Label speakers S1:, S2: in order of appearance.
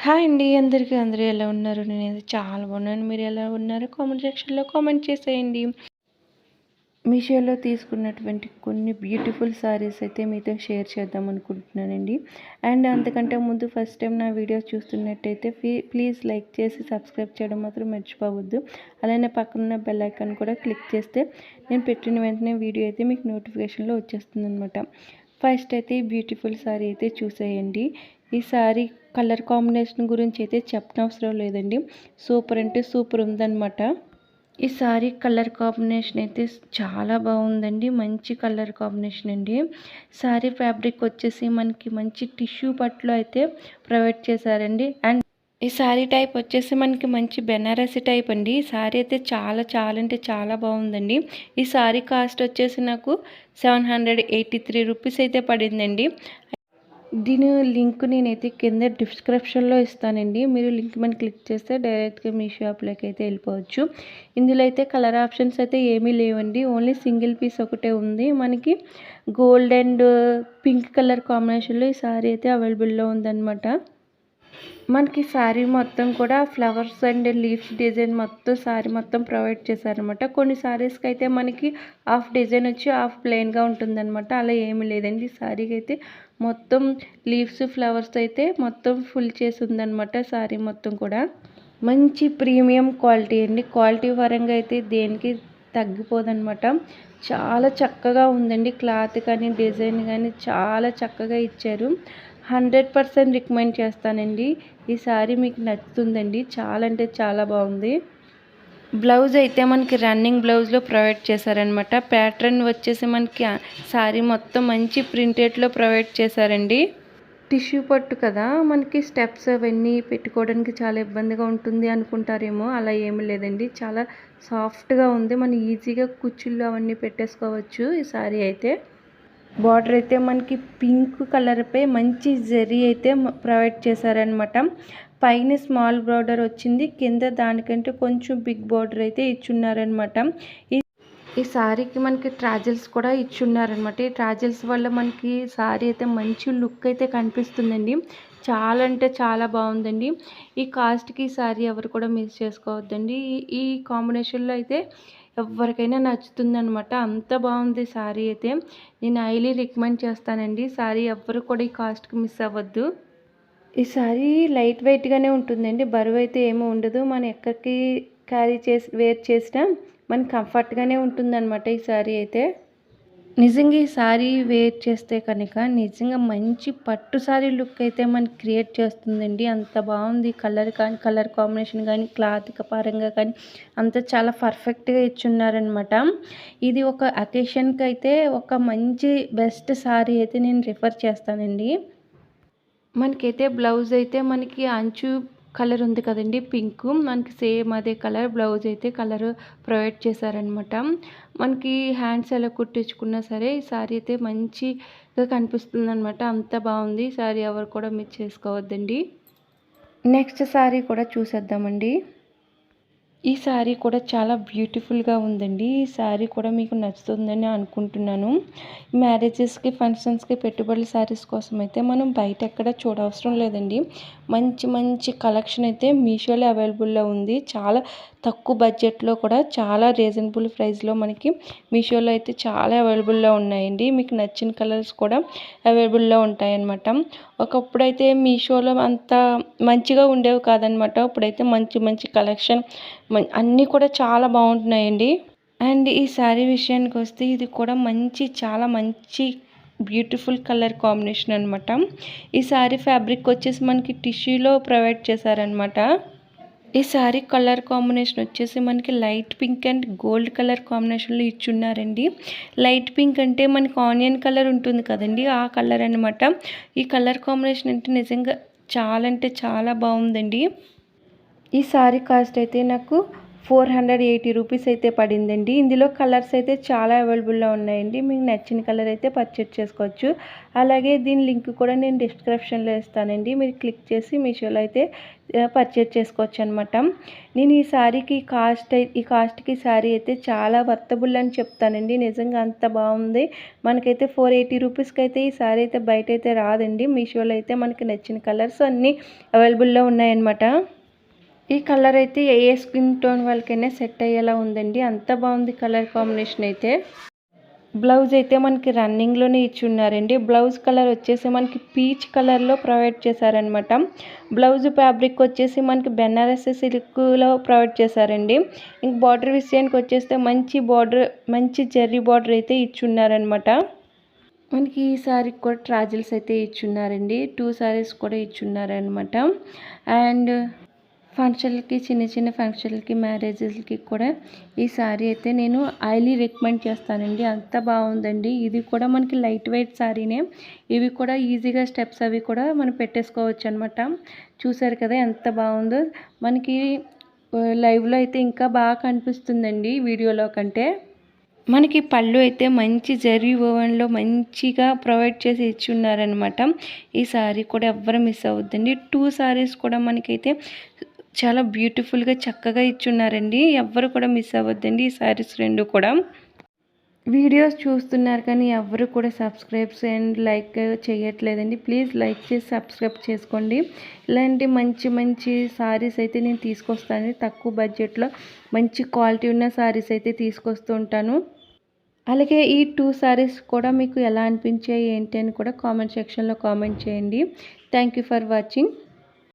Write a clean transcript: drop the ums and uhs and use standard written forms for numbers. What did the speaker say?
S1: Hi అండి. అందరూ ఎలా ఉన్నారు? నేనైతే చాలా బాగున్నాను. మీరు ఎలా ఉన్నారు? కామెంట్ సెక్షన్‌లో కామెంట్ చేసేయండి. మీషోలో తీసుకున్నటువంటి కొన్ని బ్యూటిఫుల్ సారీస్ అయితే మీతో షేర్ చేద్దాం అనుకుంటున్నానండి. అండ్ అంతకంటే ముందు ఫస్ట్ టైం నా వీడియోస్ చూస్తున్నట్టయితే ప్లీజ్ లైక్ చేసి సబ్స్క్రైబ్ చేయడం మాత్రం మర్చిపోవద్దు. అలానే పక్కనున్న బెల్ ఐకాన్ కూడా క్లిక్ చేస్తే నేను పెట్టిన వెంటనే వీడియో అయితే మీకు నోటిఫికేషన్లో వచ్చేస్తుందన్నమాట. ఫస్ట్ అయితే ఈ బ్యూటిఫుల్ సారీ అయితే చూసేయండి. ఈ సారీ కలర్ కాంబినేషన్ గురించి అయితే చెప్పనవసరం లేదండి. సూపర్ అంటే సూపర్ ఉందన్నమాట. ఈ సారీ కలర్ కాంబినేషన్ అయితే చాలా బాగుందండి. మంచి కలర్ కాంబినేషన్ అండి. సారీ ఫ్యాబ్రిక్ వచ్చేసి మనకి మంచి టిష్యూ పట్టులో అయితే ప్రొవైడ్ చేశారండి. అండ్ ఈ సారీ టైప్ వచ్చేసి మనకి మంచి బెనారసి టైప్ అండి. ఈ సారీ అయితే చాలా అంటే చాలా బాగుందండి. ఈ సారీ కాస్ట్ వచ్చేసి నాకు 783 రూపీస్ అయితే పడిందండి. దీని లింక్ నేనైతే కింద డిస్క్రిప్షన్లో ఇస్తానండి. మీరు లింక్ మీద క్లిక్ చేస్తే డైరెక్ట్గా మీ షాప్లోకి అయితే వెళ్ళిపోవచ్చు. ఇందులో అయితే కలర్ ఆప్షన్స్ అయితే ఏమీ లేవండి. ఓన్లీ సింగిల్ పీస్ ఒకటే ఉంది. మనకి గోల్డ్ అండ్ పింక్ కలర్ కాంబినేషన్లో ఈ సారీ అయితే అవైలబుల్లో ఉందన్నమాట. మనకి శారీ మొత్తం కూడా ఫ్లవర్స్ అండ్ లీవ్స్ డిజైన్ మొత్తం శారీ మొత్తం ప్రొవైడ్ చేశారనమాట. కొన్ని శారీస్కి అయితే మనకి హాఫ్ డిజైన్ వచ్చి హాఫ్ ప్లెయిన్గా ఉంటుందన్నమాట. అలా ఏమీ లేదండి. శారీకి అయితే మొత్తం లీవ్స్ ఫ్లవర్స్ అయితే మొత్తం ఫుల్ చేసి ఉందన్నమాట. శారీ మొత్తం కూడా మంచి ప్రీమియం క్వాలిటీ అండి. క్వాలిటీ పరంగా అయితే దేనికి తగ్గిపోదన్నమాట. చాలా చక్కగా ఉందండి. క్లాత్ కానీ డిజైన్ కానీ చాలా చక్కగా ఇచ్చారు. 100% రికమెండ్ చేస్తానండి. ఈ సారీ మీకు నచ్చుతుందండి. చాలా అంటే చాలా బాగుంది. బ్లౌజ్ అయితే మనకి రన్నింగ్ బ్లౌజ్లో ప్రొవైడ్ చేశారనమాట. ప్యాటర్న్ వచ్చేసి మనకి సారీ మొత్తం మంచి ప్రింటెడ్లో ప్రొవైడ్ చేశారండి. టిష్యూ పట్టు కదా, మనకి స్టెప్స్ అవన్నీ పెట్టుకోవడానికి చాలా ఇబ్బందిగా ఉంటుంది అనుకుంటారేమో. అలా ఏమీ లేదండి. చాలా సాఫ్ట్గా ఉంది. మనం ఈజీగా కుచ్చుళ్ళు అవన్నీ పెట్టేసుకోవచ్చు. ఈ సారీ అయితే బార్డర్ అయితే మనకి పింక్ కలర్పై మంచి జరీ అయితే ప్రొవైడ్ చేశారనమాట. పైన స్మాల్ బార్డర్ వచ్చింది. కింద దానికంటే కొంచెం బిగ్ బార్డర్ అయితే ఇచ్చున్నారనమాట. ఈ సారీకి మనకి ట్రాజల్స్ కూడా ఇచ్చున్నారనమాట. ఈ ట్రాజల్స్ వల్ల మనకి సారీ అయితే మంచి లుక్ అయితే కనిపిస్తుందండి. చాలా అంటే చాలా బాగుందండి. ఈ కాస్ట్కి ఈ సారీ ఎవరు కూడా మిస్ చేసుకోవద్దండి. ఈ కాంబినేషన్లో అయితే ఎవరికైనా నచ్చుతుందనమాట. అంత బాగుంది సారీ అయితే. నేను హైలీ రికమెండ్ చేస్తానండి. సారీ ఎవ్వరు కూడా ఈ కాస్ట్కి మిస్ అవ్వద్దు. ఈ సారీ లైట్ వెయిట్గానే ఉంటుందండి. బరువు అయితే ఏమీ ఉండదు. మనం ఎక్కడికి క్యారీ చేసి వేర్ చేసినా మనకి కంఫర్ట్గానే ఉంటుందన్నమాట ఈ సారీ అయితే. నిజంగా ఈ సారీ వేర్ చేస్తే కనుక నిజంగా మంచి పట్టు సారీ లుక్ అయితే మనకి క్రియేట్ చేస్తుందండి. అంత బాగుంది. కలర్ కానీ కలర్ కాంబినేషన్ కానీ క్లాత్ పరంగా కానీ అంతా చాలా పర్ఫెక్ట్గా ఇచ్చున్నారనమాట. ఇది ఒక అకేషన్కి అయితే ఒక మంచి బెస్ట్ సారీ అయితే నేను రిఫర్ చేస్తానండి. మనకైతే బ్లౌజ్ అయితే మనకి అంచు కలర్ ఉంది కదండి, పింక్. మనకి సేమ్ అదే కలర్ బ్లౌజ్ అయితే కలర్ ప్రొవైడ్ చేశారనమాట. మనకి హ్యాండ్స్ ఎలా కుట్టించుకున్నా సరే ఈ సారీ అయితే మంచిగా కనిపిస్తుంది అనమాట. అంత బాగుంది. ఈ సారీ ఎవరు కూడా మిస్ చేసుకోవద్దండి. నెక్స్ట్ సారీ కూడా చూసేద్దామండి. ఈ సారీ కూడా చాలా బ్యూటిఫుల్గా ఉందండి. ఈ సారీ కూడా మీకు నచ్చుతుందని అనుకుంటున్నాను. మ్యారేజెస్కి ఫంక్షన్స్కి పెట్టుబడుల సారీస్ కోసం అయితే మనం బయట ఎక్కడ చూడవసరం లేదండి. మంచి కలెక్షన్ అయితే మీషోలో అవైలబుల్లో ఉంది. చాలా తక్కువ బడ్జెట్లో కూడా చాలా రీజనబుల్ ప్రైస్లో మనకి మీషోలో అయితే చాలా అవైలబుల్లో ఉన్నాయండి. మీకు నచ్చిన కలర్స్ కూడా అవైలబుల్లో ఉంటాయన్నమాట. ఒకప్పుడైతే మీషోలో అంత మంచిగా ఉండేవి కాదనమాట. ఇప్పుడైతే మంచి కలెక్షన్ అన్నీ కూడా చాలా బాగుంటున్నాయండి. అండ్ ఈ శారీ విషయానికి వస్తే ఇది కూడా చాలా మంచి బ్యూటిఫుల్ కలర్ కాంబినేషన్ అనమాట. ఈ శారీ ఫ్యాబ్రిక్ వచ్చేసి మనకి టిష్యూలో ప్రొవైడ్ చేశారనమాట. ఈ శారీ కలర్ కాంబినేషన్ వచ్చేసి మనకి light pink and gold colour కాంబినేషన్లో ఇచ్చున్నారండి. లైట్ పింక్ అంటే మనకి ఆనియన్ కలర్ ఉంటుంది కదండి, ఆ కలర్ అనమాట. ఈ కలర్ కాంబినేషన్ అంటే నిజంగా చాలా అంటే చాలా బాగుందండి. ఈ శారీ కాస్ట్ అయితే నాకు 480 రూపీస్ అయితే పడిందండి. ఇందులో కలర్స్ అయితే చాలా అవైలబుల్‌లో ఉన్నాయండి. మీకు నచ్చిన కలర్ అయితే పర్చేజ్ చేసుకోవచ్చు. అలాగే దీని లింక్ కూడా నేను డిస్క్రిప్షన్‌లో ఇస్తానండి. మీరు క్లిక్ చేసి మీషోలో అయితే పర్చేజ్ చేసుకోవచ్చనమాట. నేను ఈ కాస్ట్‌కి శారీ అయితే చాలా వర్తబుల్ అని చెప్తానండి. నిజంగా అంత బాగుంది. మనకైతే 480 రూపీస్‌కి అయితే ఈ శారీ అయితే బయటైతే రాదండి. మీషోలో అయితే మనకి నచ్చిన కలర్స్ అన్నీ అవైలబుల్‌లో ఉన్నాయన్నమాట. ఈ కలర్ అయితే ఏ స్కిన్ టోన్ వాళ్ళకైనా సెట్ అయ్యేలా ఉందండి. అంత బాగుంది కలర్ కాంబినేషన్ అయితే. బ్లౌజ్ అయితే మనకి రన్నింగ్లోనే ఇచ్చున్నారండి. బ్లౌజ్ కలర్ వచ్చేసి మనకి పీచ్ కలర్లో ప్రొవైడ్ చేశారనమాట. బ్లౌజ్ ఫ్యాబ్రిక్ వచ్చేసి మనకి బెనారస్ సిల్క్లో ప్రొవైడ్ చేశారండి. ఇంక బార్డర్ విషయానికి వచ్చేస్తే మంచి జెర్రీ బార్డర్ అయితే ఇచ్చున్నారనమాట. మనకి ఈ సారీకి కూడా ట్రాజిల్స్ అయితే ఇచ్చున్నారండి. 2 సారీస్ కూడా ఇచ్చున్నారనమాట. అండ్ చిన్న చిన్న ఫంక్షన్లకి, మ్యారేజెస్‌కి కూడా ఈ శారీ అయితే నేను హైలీ రికమెండ్ చేస్తానండి. అంత బాగుందండి. ఇది కూడా మనకి లైట్ వెయిట్ శారీనే. ఇవి కూడా ఈజీగా స్టెప్స్ అవి కూడా మనం పెట్టేసుకోవచ్చు అనమాట. చూసారు కదా ఎంత బాగుందో. మనకి లైవ్లో అయితే ఇంకా బాగా కనిపిస్తుందండి వీడియోలో కంటే. మనకి పళ్ళు అయితే మంచి జరీ ఓవెన్లో మంచిగా ప్రొవైడ్ చేసి ఇచ్చున్నారనమాట. ఈ శారీ కూడా ఎవ్వరు మిస్ అవ్వద్దండి. 2 శారీస్ కూడా మనకైతే చాలా బ్యూటిఫుల్గా చక్కగా ఇచ్చున్నారండి. ఎవ్వరు కూడా మిస్ అవ్వద్దండి ఈ శారీస్ 2 కూడా. వీడియోస్ చూస్తున్నారు కానీ ఎవ్వరు కూడా సబ్స్క్రైబ్స్ అండ్ లైక్ చేయట్లేదండి. ప్లీజ్ లైక్ చేసి సబ్స్క్రైబ్ చేసుకోండి. ఇలాంటి మంచి మంచి శారీస్ అయితే నేను తీసుకొస్తాను. తక్కువ బడ్జెట్లో మంచి క్వాలిటీ ఉన్న శారీస్ అయితే తీసుకొస్తూ ఉంటాను. అలాగే ఈ 2 శారీస్ కూడా మీకు ఎలా అనిపించాయి ఏంటి అని కూడా కామెంట్ సెక్షన్లో కామెంట్ చేయండి. Thank you for watching.